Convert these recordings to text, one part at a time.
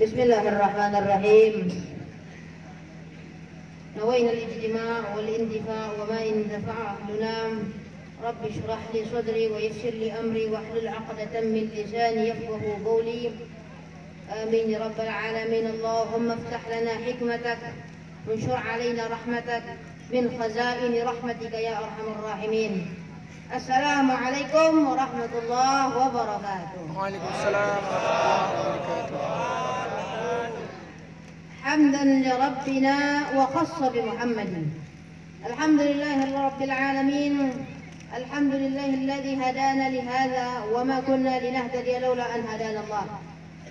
بسم الله الرحمن الرحيم. نوينا الاجتماع والاندفاع وما إن دفع أهلنا. رب اشرح لي صدري ويسر لي أمري واحلل عقدة من لساني يفقه قولي. آمين يا رب العالمين. اللهم افتح لنا حكمتك وانشر علينا رحمتك من خزائن رحمتك يا أرحم الراحمين. السلام عليكم ورحمة الله وبركاته. وعليكم السلام ورحمة الله وبركاته. حمدا لربنا وخص بمحمد. الحمد لله رب العالمين. الحمد لله الذي هدانا لهذا وما كنا لنهتدي لولا أن هدانا الله.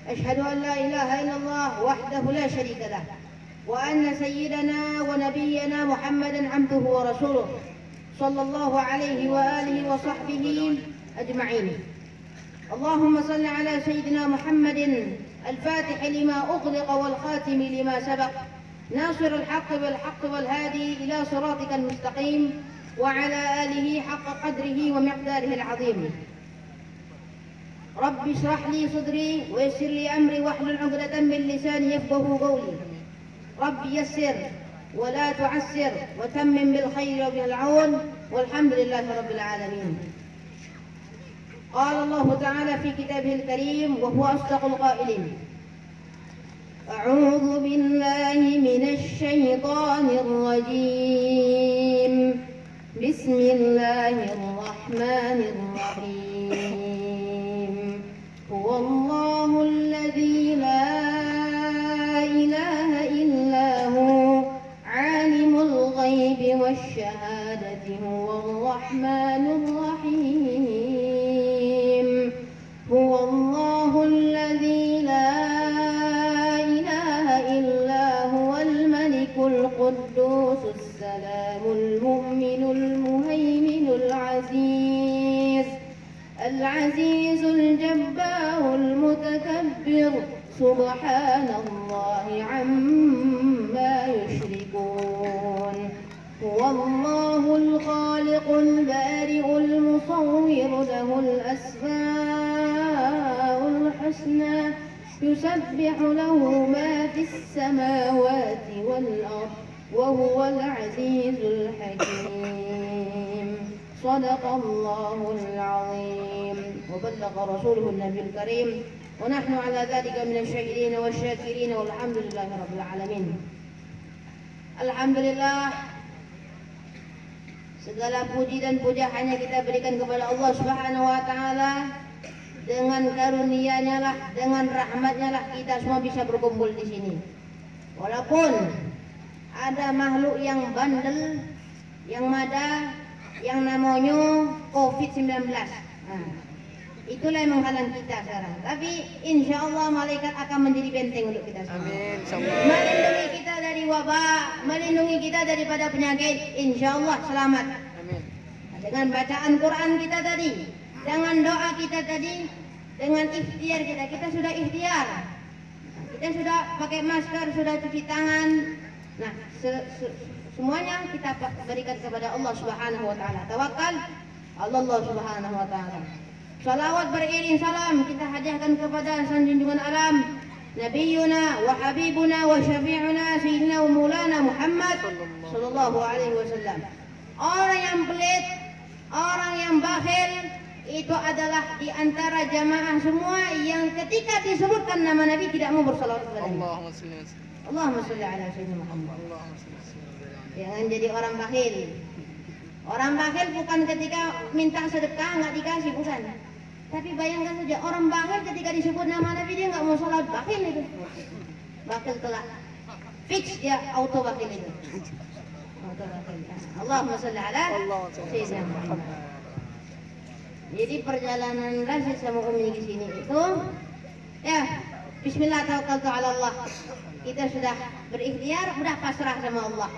أشهد أن لا إله إلا الله وحده لا شريك له، وأن سيدنا ونبينا محمدا عبده ورسوله صلى الله عليه وآله وصحبه أجمعين. اللهم صل على سيدنا محمد الفاتح لما أغلق والخاتم لما سبق، ناصر الحق بالحق والهادي إلى صراطك المستقيم، وعلى آله حق قدره ومقداره العظيم. رب اشرح لي صدري ويسر لي أمري واحلل عقدة من لساني يفقه قولي. رب يسر ولا تعسر وتمم بالخير وبالعون، والحمد لله رب العالمين. قال الله تعالى في كتابه الكريم وهو أصدق القائلين: أعوذ بالله من الشيطان الرجيم. بسم الله الرحمن الرحيم. هو الله الذي لا إله إلا هو عالم الغيب والشهادة هو الرحمن الرحيم. هو الله الذي لا إله إلا هو الملك القدوس السلام المؤمن المهيمن العزيز الجبار المتكبر سبحان الله عما يشركون. هو الله الخالق البارئ المصور له الأسماء الحسنى يسبح له ما في السماوات والأرض وهو العزيز الحكيم. صدق الله العظيم وبلغ رسوله النبي الكريم، ونحن على ذلك من الشاهدين والشاكرين، والحمد لله رب العالمين. Alhamdulillah, segala puji dan puja hanya kita berikan kepada Allah Subhanahu wa Ta'ala. Dengan karunia-Nya lah, dengan rahmat-Nya lah kita semua bisa berkumpul di sini. Walaupun ada makhluk yang bandel, yang mada, yang namanya COVID-19. Itulah yang menghalang kita sekarang. Tapi insya Allah malaikat akan menjadi benteng untuk kita semua. Amin. Melindungi kita dari wabah, melindungi kita daripada penyakit. Insya Allah selamat. Amin. Dengan bacaan Quran kita tadi, dengan doa kita tadi, dengan ikhtiar kita sudah ikhtiar. Kita sudah pakai masker, sudah cuci tangan. Nah, semuanya kita berikan kepada Allah Subhanahu wa Ta'ala. Tawakal Allah Subhanahu wa Ta'ala. Salawat beriring salam kita hadiahkan kepada sanjungan alam Nabiyuna wa Habibuna wa Syafi'una Sayyidina wa Maulana Muhammad sallallahu alaihi wasallam. Orang yang pelit, orang yang bakhil itu adalah di antara jamaah semua yang ketika disebutkan nama Nabi tidak mau bersalawat kepada Nabi. Allahumma sholli ala Sayyidina Muhammad. Jangan jadi orang bakhil. Orang bakhil bukan ketika minta sedekah nggak dikasih, bukan. Tapi bayangkan saja orang bakhil ketika disebut nama Nabi dia nggak mau sholat, bakhil itu. Bakhil telah fix dia auto bakhil itu. Auto bakhil. Allahumma sholli ala Sayyidina Muhammad. Jadi perjalanan Rasid sama Umi di sini itu ya bismillah tawakkaltu ala Allah. Kita sudah berikhtiar, sudah pasrah sama Allah.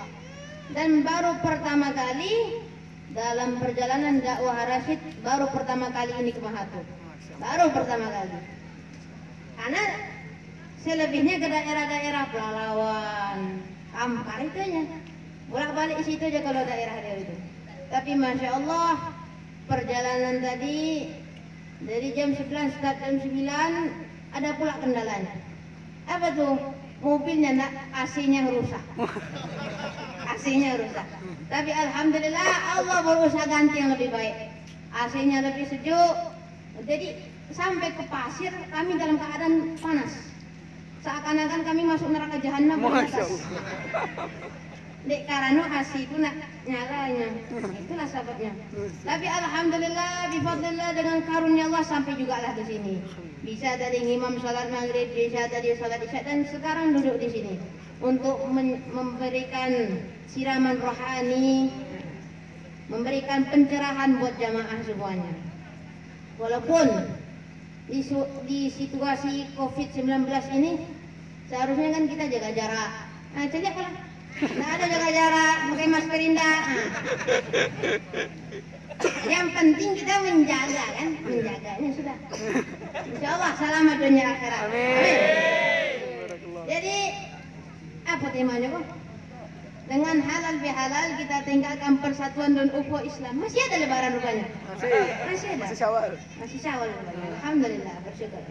Dan baru pertama kali dalam perjalanan dakwah Rasid, baru pertama kali ini ke Mahathir. Baru pertama kali. Karena selebihnya ke daerah-daerah Pelalawan, Ampar itu aja. Bolak-balik situ aja kalau daerah-daerah itu. Tapi Masya Allah, perjalanan tadi dari jam 11 start jam 9 ada pula kendalanya. Apa apa tuh mobilnya AC-nya rusak. AC-nya rusak. Tapi alhamdulillah Allah berusaha ganti yang lebih baik. AC-nya lebih sejuk. Jadi sampai ke pasir kami dalam keadaan panas. Seakan-akan kami masuk neraka jahanam. Masya Allah. Dek karena AC itu nak nyalanya. Itulah sebabnya. Tapi alhamdulillah bifadlillah dengan karunia Allah sampai juga lah ke sini. Bisa dari imam salat maghrib, bisa dari salat isya dan sekarang duduk di sini untuk memberikan siraman rohani, memberikan pencerahan buat jamaah semuanya. Walaupun di situasi COVID-19 ini seharusnya kan kita jaga jarak. Nah, coba kalau nggak ada jaga jarak, pakai masker indah. Nah. Yang penting kita menjaga kan, menjaganya sudah. Insya Allah selamat dunia akhirat. Amin. Jadi apa temanya kok? Dengan halal bihalal kita tinggalkan persatuan dan ukhuwah Islam. Masih ada lebaran rupanya? Masih ada. Masih Syawal. Masih Syawal rupanya. Alhamdulillah, bersyukur.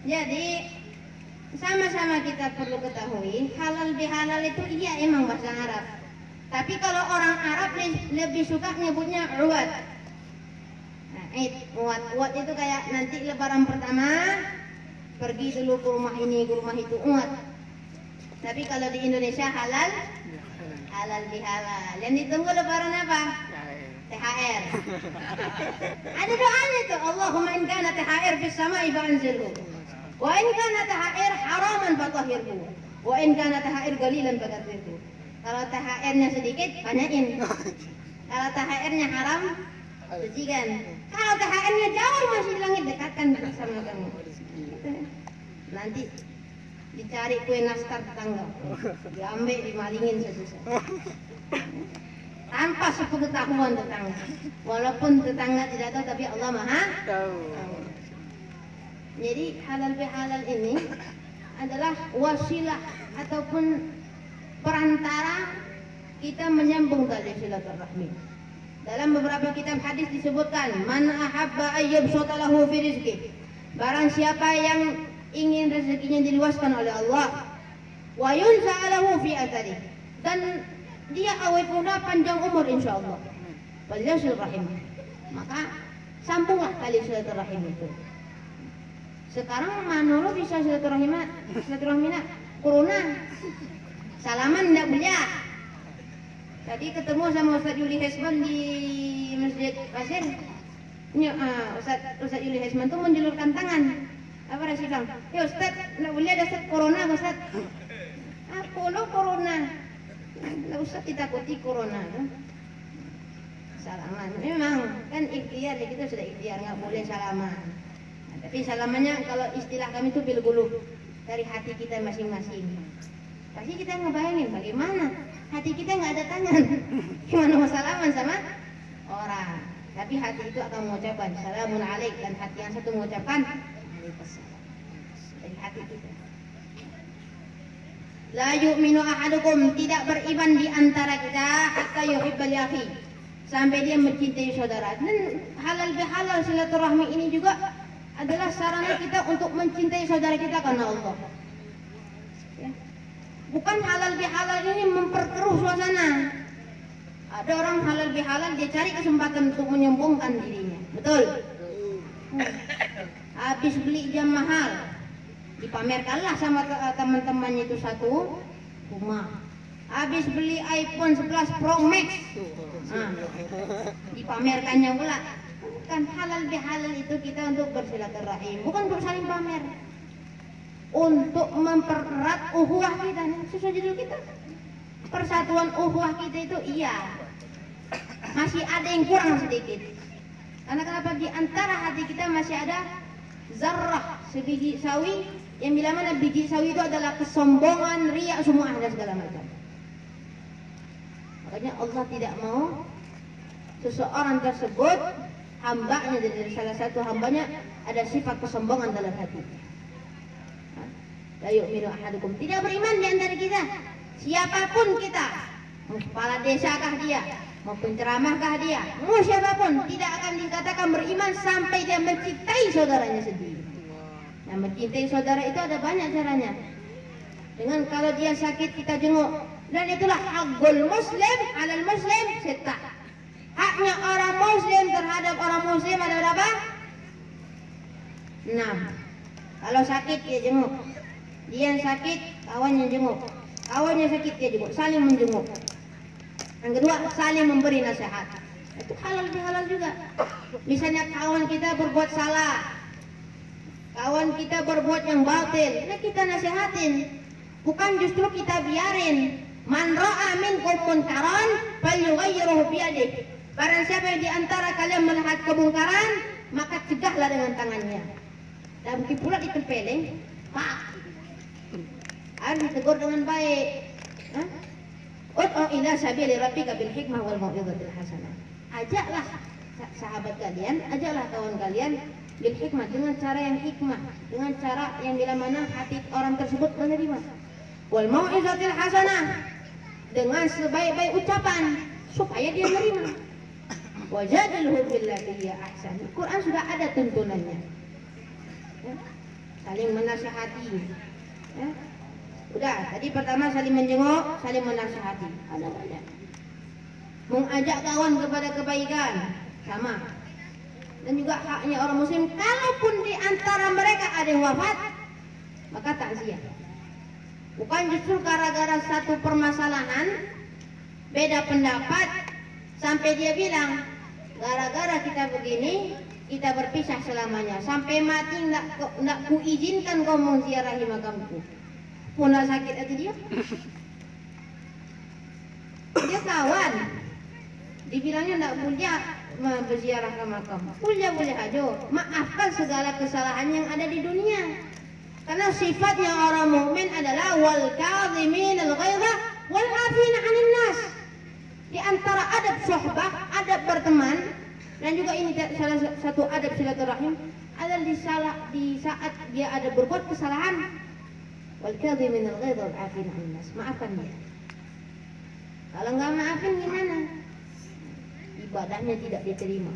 Jadi sama-sama kita perlu ketahui halal bihalal itu iya emang bahasa Arab. Tapi kalau orang Arab lebih suka nyebutnya uwad. Nah, uwad itu kayak nanti lebaran pertama pergi dulu ke rumah ini, ke rumah itu, uwad. Tapi kalau di Indonesia halal bihalal. Yang ditunggu lebaran apa? THR. Ada doanya tuh, Allahumma in kana THR fis sama'i fa'anzilhu. Wa in kana THR haraman fatahhirhu. Wa in kana THR qalilan fakaththirhu. Kalau THR-nya sedikit, banyakin. Kalau THR-nya haram, sucikan. Kalau THR-nya jauh masih di langit, dekatkan sama kamu. Nanti dicari kue nastar tetangga, diambil, dimalingin satu-satu. Tanpa sepengetahuan tetangga. Walaupun tetangga tidak tahu, tapi Allah Maha tahu. Jadi halal bihalal ini adalah wasilah ataupun perantara kita menyambung tali silaturahmi. Dalam beberapa kitab hadis disebutkan, man ahabba ayyub sotalahu fi rizki. Barang siapa yang ingin rezekinya diluaskan oleh Allah, wa yunza'alahu fi athari, dan dia awet muda panjang umur insyaallah. Walillahi rahim. Maka sambunglah tali silaturahim itu. Sekarang mana lo bisa silaturahmi corona. Salaman tidak boleh. Tadi ketemu sama Ustaz Yuli Hesman di Masjid Pasir. Ustaz Yuli Hesman tuh menjulurkan tangan. Apa Rasul bilang? Ya Ustaz, tidak boleh ada Ustaz corona Ustaz. Apa lo corona? Tidak usah ditakuti corona. Salaman. Memang kan ikhtiar, kita sudah ikhtiar nggak boleh salaman. Nah, tapi salamannya kalau istilah kami itu bil qulub, dari hati kita masing-masing. Pasti kita ngebayangin bagaimana hati kita nggak ada tangan, gimana mau salaman sama orang. Tapi hati itu akan mengucapkan salamun alaik, dan hati yang satu mengucapkan waalaikumsalam. Dari hati kita. La yu'minu ahadukum, tidak beriman di antara kita hatta yuhibba li akhi, sampai dia mencintai saudara. Dan halal bihalal silaturahmi ini juga adalah sarana kita untuk mencintai saudara kita karena Allah. Bukan halal bihalal ini memperkeruh suasana. Ada orang halal bihalal dia cari kesempatan untuk menyombongkan dirinya. Betul? Habis beli jam mahal, dipamerkanlah sama teman-temannya itu satu rumah. Habis beli iPhone 11 Pro Max, dipamerkannya pula. Kan halal bihalal itu kita untuk bersilaturahim, bukan untuk saling pamer. Untuk mempererat ukhuwah kita, sesuai judul kita. Persatuan ukhuwah kita itu iya, masih ada yang kurang sedikit. Karena kenapa? Di antara hati kita masih ada zarrah, sebiji sawi, yang bila mana biji sawi itu adalah kesombongan, riya, semua ada segala macam. Makanya Allah tidak mau seseorang tersebut, hambanya, dari salah satu hambanya ada sifat kesombongan dalam hati. La yu'minu ahadukum, tidak beriman di antara kita, siapapun kita, mau kepala desakah dia, mau penceramahkah dia, mau siapapun, tidak akan dikatakan beriman sampai dia mencintai saudaranya sendiri. Nah, mencintai saudara itu ada banyak caranya. Dengan kalau dia sakit kita jenguk. Dan itulah hakul muslim alal muslim sittah. Haknya orang muslim terhadap orang muslim ada berapa? 6. Kalau sakit dia jenguk. Dia yang sakit, kawannya jenguk. Kawannya sakit dia jenguk, saling menjenguk. Yang kedua, saling memberi nasihat. Itu halal juga. Misalnya kawan kita berbuat salah, kawan kita berbuat yang batil, nah kita nasihatin. Bukan justru kita biarin. Man ra'a minkum munkaran falyughayyirhu biyadihi. Barang siapa yang diantara kalian melihat kemungkaran, maka cegahlah dengan tangannya. Dan mungkin pula ditempelin, pak. Harus ditegur dengan baik. Ud'u ila sabili rabbika bil hikmah wal mau'izatil hasanah. Ajaklah sahabat kalian, ajaklah kawan kalian bil hikmah, dengan cara yang hikmah, dengan cara yang bila mana hati orang tersebut menerima. Wal mau'izatil hasanah, dengan sebaik-baik ucapan supaya dia menerima. Wajadilhu billati hiya ahsan. Quran sudah ada tuntunannya. Ya. Saling menasihati. Ya. Udah, tadi pertama saling menjenguk, saling menasihati. Ada banyak. Mengajak kawan kepada kebaikan, sama. Dan juga haknya orang muslim, kalaupun di antara mereka ada yang wafat, maka takziah. Bukan justru gara-gara satu permasalahan, beda pendapat, sampai dia bilang, gara-gara kita begini, kita berpisah selamanya. Sampai mati nggak kuizinkan kau menziarahi makamku. Puna sakit hati dia. Dia kawan. Dibilangnya tidak boleh berziarah ke makam. Boleh aja. Maafkan segala kesalahan yang ada di dunia. Karena sifatnya orang mukmin adalah wal kadhimin al ghaidha wal afina 'anil nas. Di antara adab sohbah, adab berteman, dan juga ini salah satu adab silaturahim adalah di saat dia ada berbuat kesalahan, wal kadhimin al ghaidha wal afina 'anil nas. Maafkan dia. Kalau nggak maafin gimana? Ibadahnya tidak diterima.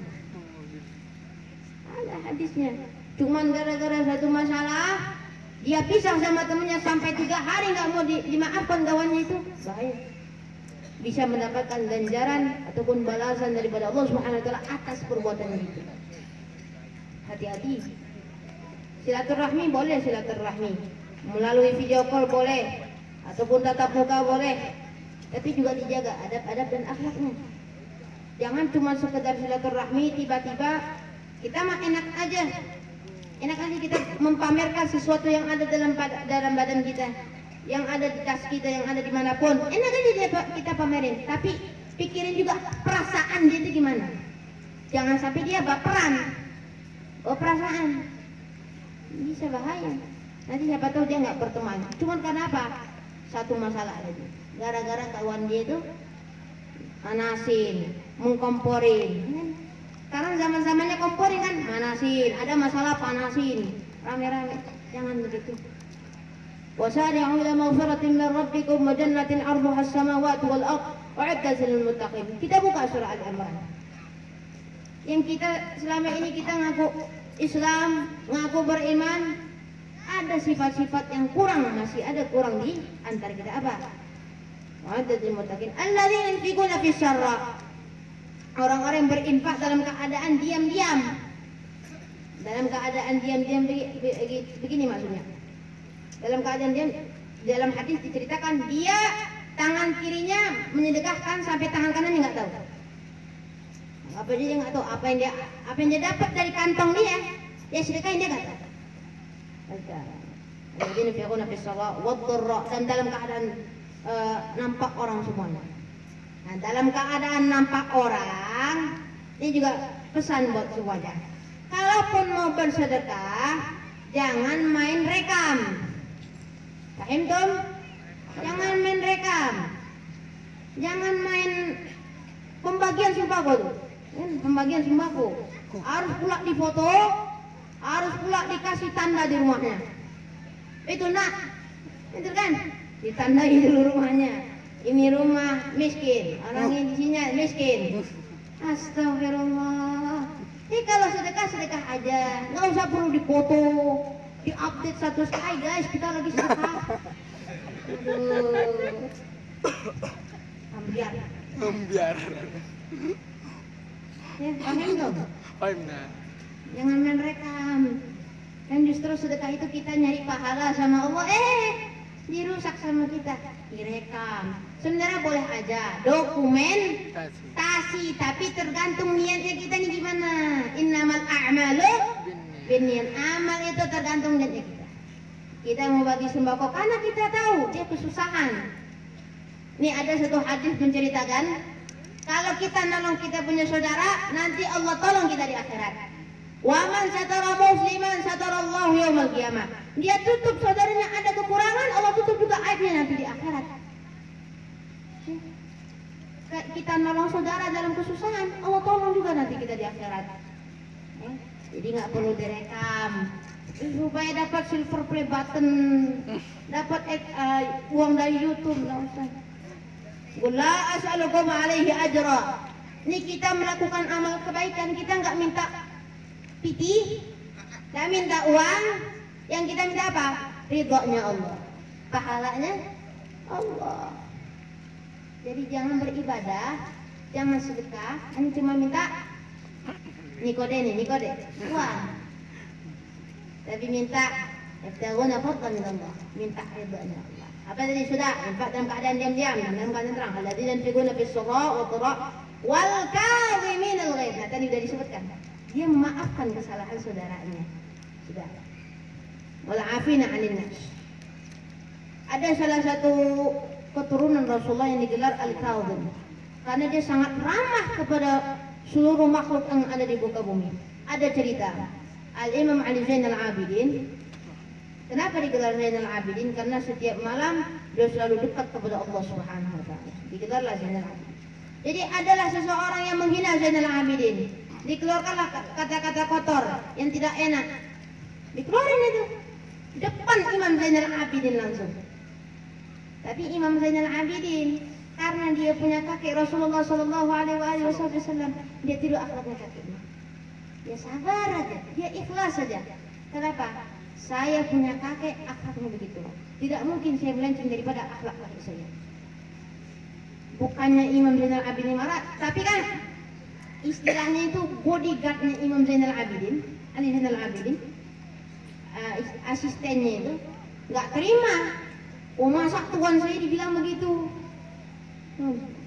Ada hadisnya. Cuman gara-gara satu masalah, dia pisah sama temannya sampai 3 hari nggak mau dimaafkan kawannya itu, bahaya. Bisa mendapatkan ganjaran ataupun balasan daripada Allah Subhanahu wa taala atas perbuatannya itu. Hati-hati. Silaturahmi boleh silaturahmi. Melalui video call boleh ataupun tatap muka boleh. Tapi juga dijaga adab-adab dan akhlaknya. Jangan cuma sekedar silaturahmi tiba-tiba kita mah enak aja kita mempamerkan sesuatu yang ada dalam badan kita, yang ada di tas kita, yang ada dimanapun. Enak aja kita pamerin, tapi pikirin juga perasaan dia itu gimana. Jangan sampai dia baperan, perasaan bisa bahaya. Nanti siapa tahu dia nggak berteman. Cuman karena apa? Satu masalah aja. Gara-gara kawan dia itu manasin, mengkomporin. Sekarang zaman-zamannya komporin kan, manasin, ada masalah panasin, rame-rame. Jangan begitu. Wasari'u ila maghfiratin min rabbikum wa jannatin 'arduha as-samawati wal ardh u'iddat lil muttaqin. Kita buka surah Al-Imran. Yang kita selama ini kita ngaku Islam, ngaku beriman, ada sifat-sifat yang kurang, masih ada kurang di antara kita. Apa? U'iddat lil muttaqin alladzina yunfiquna fis syarra. Orang-orang yang berinfak dalam keadaan diam-diam. Dalam keadaan diam-diam begini maksudnya. Dalam keadaan diam, dalam hadis diceritakan dia tangan kirinya menyedekahkan sampai tangan kanannya nggak tahu. Apa dia nggak tahu apa yang dia dapat dari kantong dia sedekahin dia nggak tahu. Jadi fiqhuna fis sawa wadh-dharra, dan dalam keadaan nampak orang semuanya. Nah, dalam keadaan nampak orang, ini juga pesan buat semuanya. Kalaupun mau bersedekah, jangan main rekam. Paham tuh? Jangan main rekam. Jangan main pembagian sembako tuh. Pembagian sembako. Harus pula difoto, harus pula dikasih tanda di rumahnya. Itu nak, itu kan? Ditandai dulu rumahnya. Ini rumah miskin, orang ini di sini miskin. Astagfirullah. Ini kalau sedekah aja, nggak usah perlu dipoto. Di-update status, hai guys, kita lagi suka. Aduh. Ambiar. Membiar. Ya, paham dong? Paham nah. Jangan main rekam. Kan justru sedekah itu kita nyari pahala sama Allah. Dirusak sama kita. Direkam. Sebenarnya boleh aja dokumentasi, tapi tergantung niatnya kita nih gimana. Innamal a'malu binniyat. Amal itu tergantung niatnya kita. Kita mau bagi sembako karena kita tahu dia kesusahan. Nih ada satu hadis menceritakan kalau kita nolong kita punya saudara, nanti Allah tolong kita di akhirat. Wa man satara musliman satarallahu yaumal qiyamah. Dia tutup saudaranya ada kekurangan, Allah tutup juga aibnya nanti di akhirat. Kita nolong saudara dalam kesusahan, Allah tolong juga nanti kita di akhirat. Jadi nggak perlu direkam supaya dapat silver play button, dapat uang dari YouTube, nggak usah. Qul as'alukum alaihi ajra. Ini kita melakukan amal kebaikan, kita nggak minta piti, nggak minta uang, yang kita minta apa? Ridhonya Allah, pahalanya Allah. Jadi jangan beribadah, jangan sedekah, hanya cuma minta nikode uang. Tapi minta yabtaguna fadlan min Allah, minta ridhonya Allah. Apa tadi sudah? Infak dalam keadaan diam-diam, dalam keadaan terang. Alladzina yunfiquna fis sarra wa dharra wal kadhiminal ghaidh. Nah, tadi sudah disebutkan. Dia memaafkan kesalahan saudaranya. Sudah. Wal afina 'anil nas. Ada salah satu keturunan Rasulullah yang digelar Al-Kadhim. Karena dia sangat ramah kepada seluruh makhluk yang ada di muka bumi. Ada cerita Al-Imam Ali Zainal Abidin. Kenapa digelar Zainal Abidin? Karena setiap malam dia selalu dekat kepada Allah Subhanahu wa taala. Digelarlah Zainal Abidin. Jadi adalah seseorang yang menghina Zainal Abidin. Dikeluarkanlah kata-kata kotor yang tidak enak. Dikeluarin itu depan Imam Zainal Abidin langsung. Tapi Imam Zainal Abidin karena dia punya kakek Rasulullah Shallallahu Alaihi Wasallam, dia tiru akhlaknya kakeknya. Dia sabar aja, dia ikhlas saja. Kenapa? Saya punya kakek akhlaknya begitu. Tidak mungkin saya melenceng daripada akhlak kakek saya. Bukannya Imam Zainal Abidin marah, tapi kan istilahnya itu bodyguardnya Imam Zainal Abidin, Ali Zainal Abidin, asistennya itu nggak terima. Oh masa tuan saya dibilang begitu?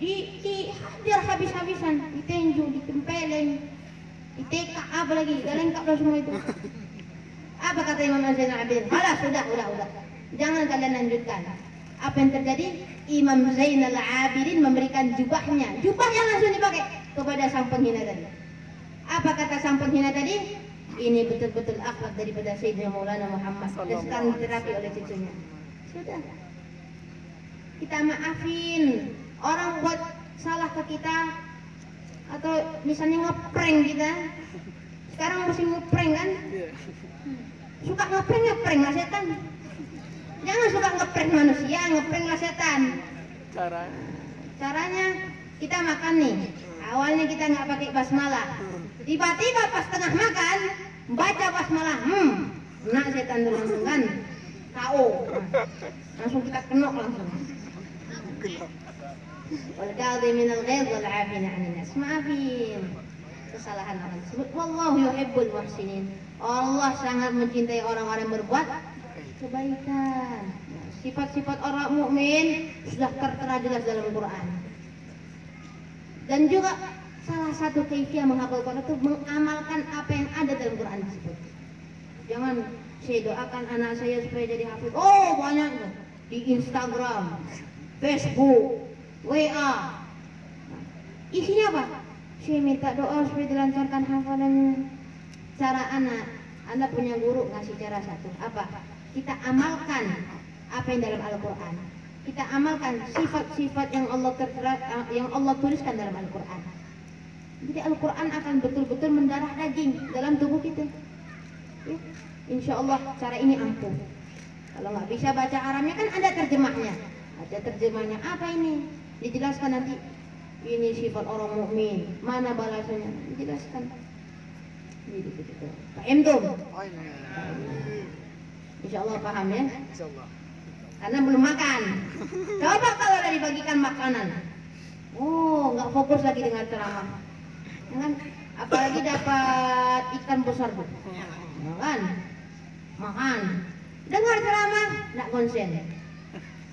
Dihajar habis-habisan, ditenju, ditempelin, ditekak apa lagi, gak lengkap lah semua itu. Apa kata Imam Zainal Abidin? Halah, sudah. Jangan kalian lanjutkan. Apa yang terjadi? Imam Zainal Abidin memberikan jubahnya. Jubah yang langsung dipakai kepada sang penghina tadi. Apa kata sang penghina tadi? Ini betul-betul akhlak daripada Sayyidina Maulana Muhammad. Dan sekarang diterapi oleh cucunya. Sudah. Kita maafin. Orang buat salah ke kita atau misalnya ngeprank kita. Sekarang musim ngeprank kan? Suka ngeprank lah setan. Jangan suka ngeprank manusia, ngeprank lah setan. Caranya kita makan nih. Awalnya kita nggak pakai basmalah. Tiba-tiba pas tengah makan baca basmalah. Nah setan tuh langsung kan. KO. Langsung kita kenok langsung. Wal kadhiminal ghaidh wal 'afina 'anil nas. Maafin kesalahan orang tersebut. Wallahu yuhibbul muhsinin. Allah sangat mencintai orang-orang yang berbuat kebaikan. Sifat-sifat orang mukmin sudah tertera jelas dalam Al-Qur'an. Dan juga salah satu kaifiah menghafal Quran itu mengamalkan apa yang ada dalam Quran tersebut. Jangan saya doakan anak saya supaya jadi hafiz. Oh banyak tuh di Instagram, Facebook, WA. Isinya apa? Saya minta doa supaya dilancarkan hafalannya. Cara anak punya guru ngasih cara satu. Apa? Kita amalkan apa yang dalam Al-Quran. Kita amalkan sifat-sifat yang Allah tuliskan dalam Al-Quran. Jadi Al-Quran akan betul-betul mendarah daging dalam tubuh kita. Ya. Insya Allah cara ini ampuh. Kalau nggak bisa baca Arabnya kan ada terjemahnya. Ada terjemahnya apa ini? Dijelaskan nanti. Ini sifat orang mukmin. Mana balasannya? Dijelaskan. Jadi begitu. Paham tuh? Insya Allah paham ya. Insyaallah. Karena belum makan. Coba kalau udah dibagikan makanan, oh nggak fokus lagi dengan ceramah, kan? Apalagi dapat ikan besar tuh, makan, makan, dengar ceramah, nggak konsen.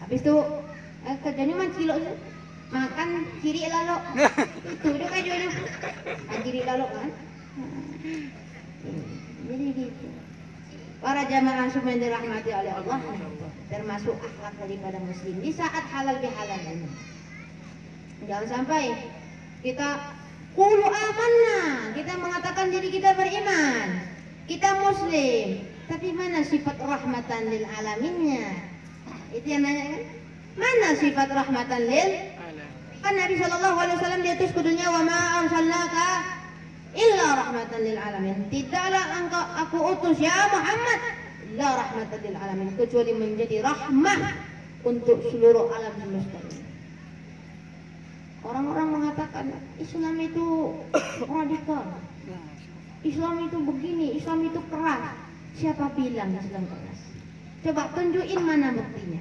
Habis itu kerjanya mah kilo, makan kiri lalu, itu udah kan jualnya, kiri lalu kan. Jadi gitu. Para jamaah semua yang dirahmati oleh Allah, termasuk akhlak daripada muslim di saat halal bihalal ini. Jangan sampai kita qulu amanna, kita mengatakan diri kita beriman, kita muslim, tapi mana sifat rahmatan lil alaminnya? Itu yang nanya kan? Mana sifat rahmatan lil? Kan Nabi Shallallahu Alaihi Wasallam diutus ke dunia, wa ma arsalnaka illa rahmatan lil alamin. Tidaklah engkau aku utus ya Muhammad illa rahmatan lil alamin, kecuali menjadi rahmah untuk seluruh alam semesta ini. Orang-orang mengatakan Islam itu radikal, Islam itu begini, Islam itu keras. Siapa bilang Islam keras? Coba tunjukin mana buktinya.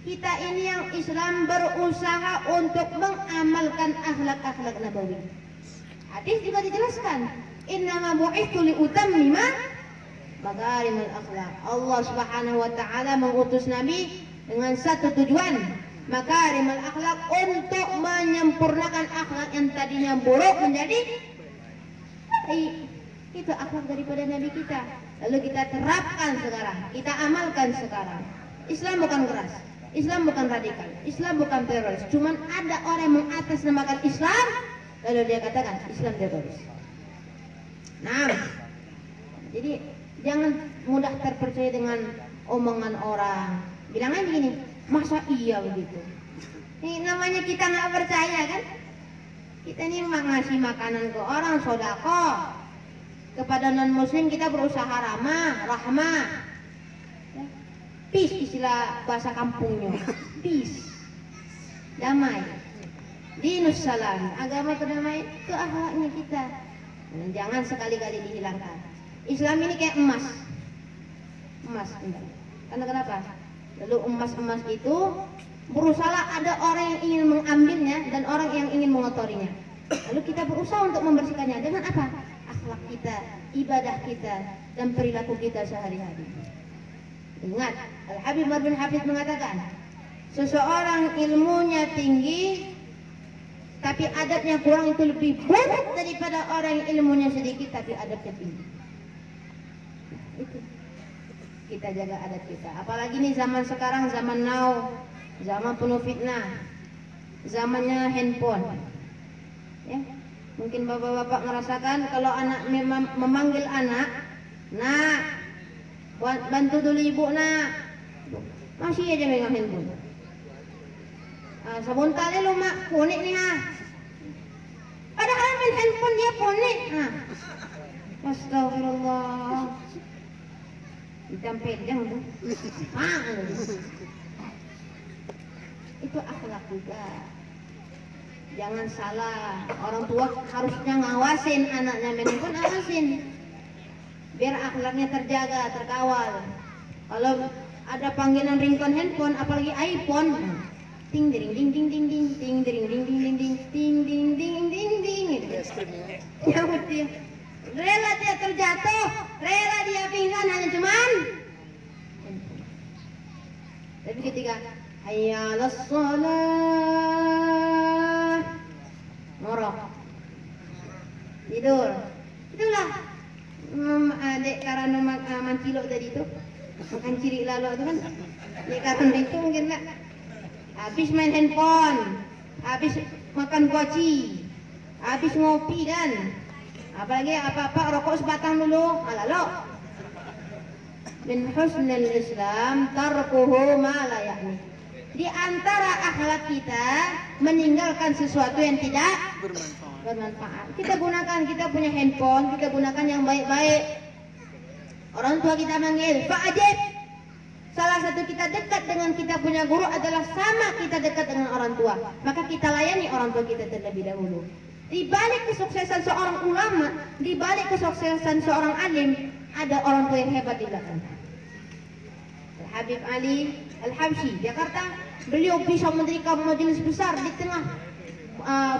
Kita ini yang Islam berusaha untuk mengamalkan akhlak-akhlak nabawi. Hadis juga dijelaskan, innama bu'itsu li utammima makarimul akhlak. Allah Subhanahu wa taala mengutus Nabi dengan satu tujuan, makarimul akhlak, untuk menyempurnakan akhlak yang tadinya buruk menjadi baik. Itu akhlak daripada Nabi kita. Lalu kita terapkan sekarang, kita amalkan sekarang. Islam bukan keras, Islam bukan radikal, Islam bukan teroris. Cuman ada orang yang mengatasnamakan Islam, lalu dia katakan Islam teroris. Nah, jadi jangan mudah terpercaya dengan omongan orang. Bilang aja begini, masa iya begitu? Ini namanya kita nggak percaya kan? Kita ini ngasih makanan ke orang, sodako. Kepada non muslim kita berusaha rahmah. Peace istilah bahasa kampungnya. Peace. Damai. Dinus salam. Agama kedamaian itu akhlaknya kita. Jangan sekali-kali dihilangkan. Islam ini kayak emas. Karena kenapa? Lalu emas itu berusaha, ada orang yang ingin mengambilnya dan orang yang ingin mengotorinya. Lalu kita berusaha untuk membersihkannya dengan apa? Akhlak kita, ibadah kita, dan perilaku kita sehari-hari. Ingat, Al-Habib Umar bin Hafid mengatakan, seseorang ilmunya tinggi tapi adabnya kurang itu lebih buruk daripada orang yang ilmunya sedikit tapi adabnya tinggi. Itu. Kita jaga adab kita. Apalagi nih zaman sekarang, zaman now, zaman penuh fitnah, zamannya handphone. Ya, mungkin bapak-bapak merasakan kalau anak memanggil anak, nak, bantu dulu ibu nak, masih aja megang handphone. Sebentar lu mak, ponik nih ha. Padahal main handphone dia ponik. Astagfirullah. Dicampedang tuh. Itu akhlak juga. Jangan salah, orang tua harusnya ngawasin anaknya main handphone, awasin. Biar akhlaknya terjaga, terkawal. Kalau ada panggilan ringtone handphone, apalagi iPhone, ting ding ding ding ding ding, ting ding ding ding ding ding, ting ding ding ding ding gitu. Ya betul. Rela dia terjatuh, rela dia pingsan hanya cuman. Tapi ketika hayya 'alas shalah, ngorok, tidur. Itulah adik karena makan kilo tadi itu, makan ciri lalu itu kan. Ya karena itu mungkin lah. Habis main handphone, habis makan goci, habis ngopi kan. Apalagi apa-apa rokok sebatang dulu, lalu min husnil Islam tarkuhu ma la ya'ni. Di antara akhlak kita meninggalkan sesuatu yang tidak bermanfaat. Kita gunakan, kita punya handphone, kita gunakan yang baik-baik. Orang tua kita manggil, Pak Ajib. Salah satu kita dekat dengan kita punya guru adalah sama kita dekat dengan orang tua. Maka kita layani orang tua kita terlebih dahulu. Di balik kesuksesan seorang ulama, di balik kesuksesan seorang alim, ada orang tua yang hebat di belakang. Habib Ali Al-Habsyi, Jakarta, beliau bisa mendirikan majelis besar di tengah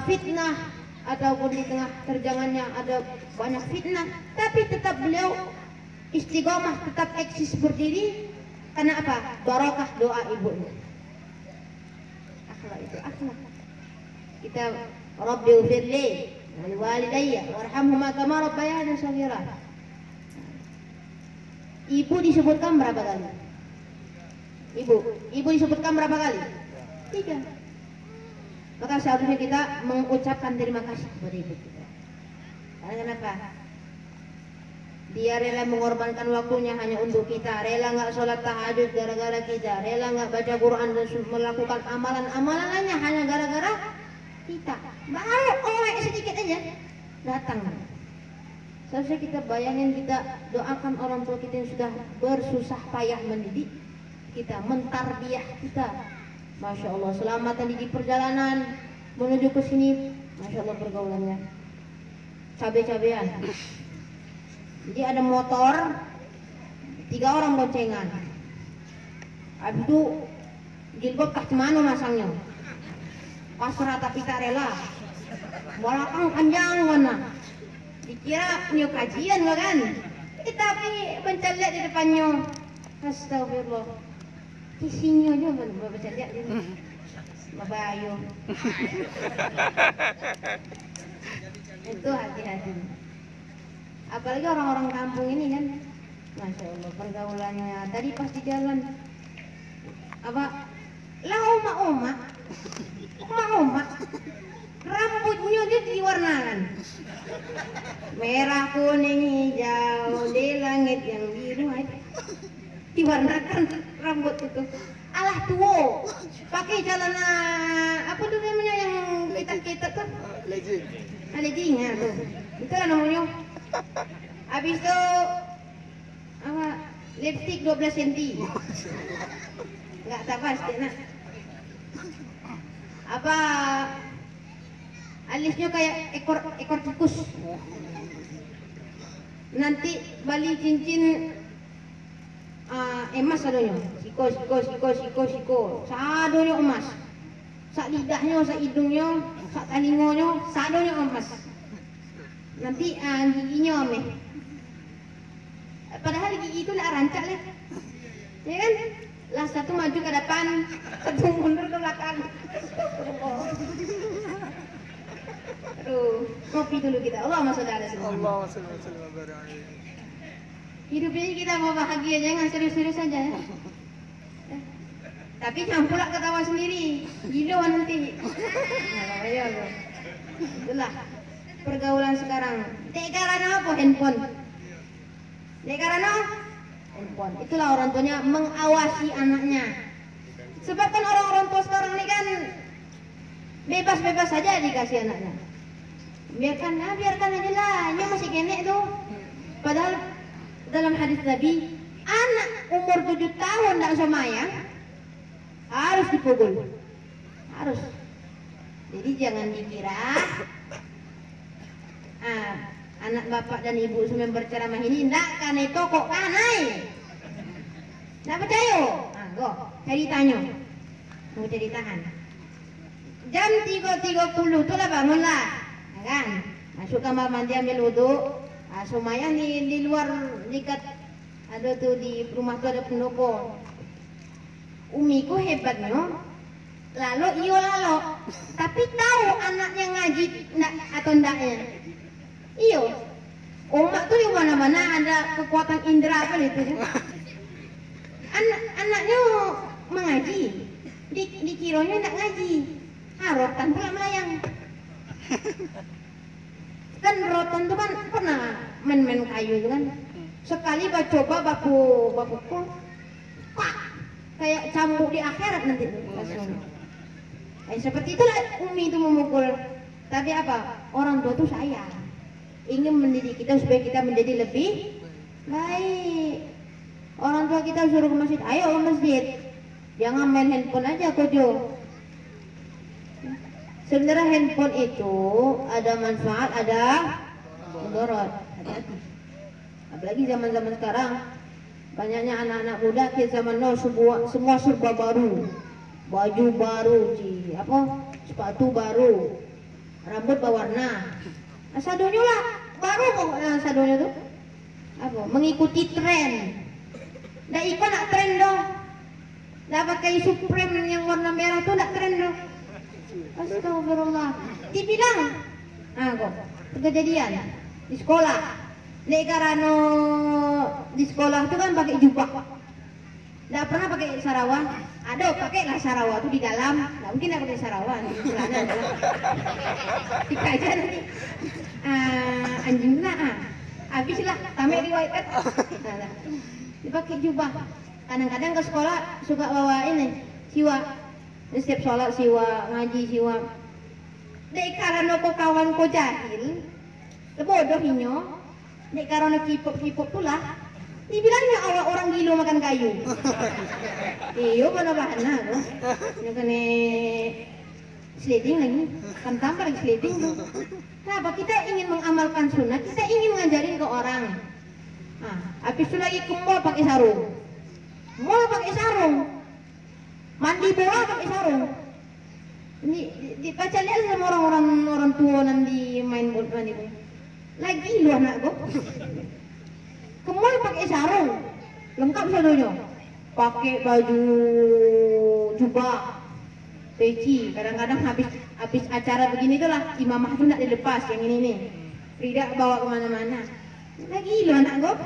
fitnah ataupun di tengah terjangannya ada banyak fitnah, tapi tetap beliau istiqomah, tetap eksis berdiri. Karena apa? Barakah doa ibunya. Akhlak itu akhlak. Kita Rabbi ufirli wal walidayya warhamhuma kama rabbayani shaghira. Ibu disebutkan berapa kali? Ibu disebutkan berapa kali? 3. Maka seharusnya kita mengucapkan terima kasih kepada ibu kita. Karena kenapa? Dia rela mengorbankan waktunya hanya untuk kita, rela nggak sholat tahajud gara-gara kita, rela nggak baca Quran dan melakukan amalan-amalan lainnya hanya gara-gara kita. Baru sedikit aja datang. Seharusnya kita bayangin, kita doakan orang tua kita yang sudah bersusah payah mendidik kita, mentarbiah kita. Masya Allah, selamat tadi di perjalanan menuju ke sini, Masya Allah pergaulannya cabe-cabean. Jadi ada motor, 3 orang boncengan. Habis itu jilbab kah cemano masangnya, pasrah tapi tak rela, belakang panjang mana, dikira punya kajian kan, tapi pencet di depannya. Astagfirullah, isinya aja baca lihat ini mabayo. Itu hati-hati. Apalagi orang-orang kampung ini kan, Masya Allah pergaulannya. Tadi pas di jalan apa, lah oma rambutnya dia diwarnakan merah, kuning, hijau, di langit yang biru, diwarnakan rambut itu. Alah tuo, pakai celana apa tuh namanya yang kita tuh, leggingnya tuh, itu lah namanya. Habis itu apa, lipstick 12 cm, nggak tak pasti nak. Apa alisnya kayak ekor tikus. Nanti bali cincin emas sadonya, siko, sadonya emas, sak lidahnya, sak hidungnya, sak talingonya, sadonya emas. Nanti giginya omeh. Padahal gigi itu lah rancak lah, ya kan? Lah satu maju ke depan, satu mundur ke belakang. Aduh, ngopi dulu kita. Allahumma sholli ala sayyidina. Hidup ini kita mau bahagia, jangan serius-serius saja ya. Tapi jangan pula ketawa sendiri, gila nanti. Nah, ya Allah. Itulah pergaulan sekarang. Karena apa? Handphone. Karena handphone. Itulah orang tuanya mengawasi anaknya. Sebab kan orang-orang tua sekarang ini kan bebas-bebas saja dikasih anaknya. Biarkan aja lah, dia masih genek tuh. Padahal dalam hadis Nabi, anak umur 7 tahun tidak semayang harus dipukul, harus. Jadi jangan dikira anak bapak dan ibu semua berceramah ini tidak karena itu kok kanai, tidak percaya. Kok cari tanya, mau cari tahan. Jam 3.30 itulah bangunlah, kan? Masuk kamar mandi ambil wudhu. Semayang di luar dekat ada tuh di rumah tuh ada pendopo. Umiku hebatnya, lalu tapi tahu anaknya ngaji atau endaknya. Iyo, umat tuh di mana-mana ada kekuatan indera apa itu. Anaknya mengaji, dikiranya enggak ngaji, rotan pula melayang. Kan rotan itu kan pernah main kayu itu kan, sekali coba baku pak kayak cambuk di akhirat nanti langsung. Seperti itulah Umi itu memukul. Tapi apa, orang tua itu sayang, ingin mendidik kita supaya kita menjadi lebih baik. Orang tua kita suruh ke masjid, ayo ke masjid, jangan main handphone aja kojo. Sebenarnya handphone itu ada manfaat, ada mudarat. Hati-hati. Apalagi zaman-zaman sekarang, banyaknya anak-anak muda ke zaman now semua serba baru, baju baru, sepatu baru, rambut berwarna, sadonya lah baru kok, sadonya tuh mengikuti tren. Nggak ikut nak tren dong, nggak pakai Supreme yang warna merah tuh nggak tren dong. Astagfirullah. Dibilang, kok kejadian di sekolah. Nek karena di sekolah itu kan pakai jubah, nggak pernah pakai sarawan. Ada pakailah sarawan tuh di dalam, nggak mungkin nggak pakai sarawan di celana. Dikaji nanti anjing habislah kami riwayat. Dipakai jubah. Kadang-kadang ke sekolah suka bawa ini siwa. Setiap sholat siwa, ngaji siwa. Dek karena kau kawan kau jahil, bodoh inyo. Dek karena kipop tulah, dibilangnya orang gilo makan kayu. Iyo mana bahana tuh? Yang kene sliding lagi, kan tambah lagi sliding tuh. Kenapa kita ingin mengamalkan sunnah? Kita ingin mengajarin ke orang. Habis itu lagi ke mall pakai sarung. Mall pakai sarung. Mandi bola pakai sarung. Ini dibaca lihat sama orang tua nanti main bola mandi bola. Lagi lu anak gua. Ke mall pakai sarung. Lengkap sadonya. Pakai baju jubah. Peci. Kadang-kadang habis acara begini tuh lah imamah tuh nak dilepas yang ini nih. Tidak bawa kemana-mana. Lagi lu anak gua.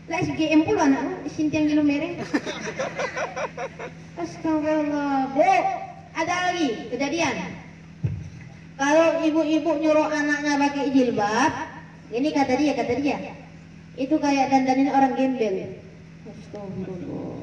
Lah SGM pula anak Sintiang gilo mereng. Astagfirullah. Bu, ada lagi kejadian. Kalau ibu-ibu nyuruh anaknya pakai jilbab, ini kata dia, itu kayak dandanin orang gembel. Astagfirullah.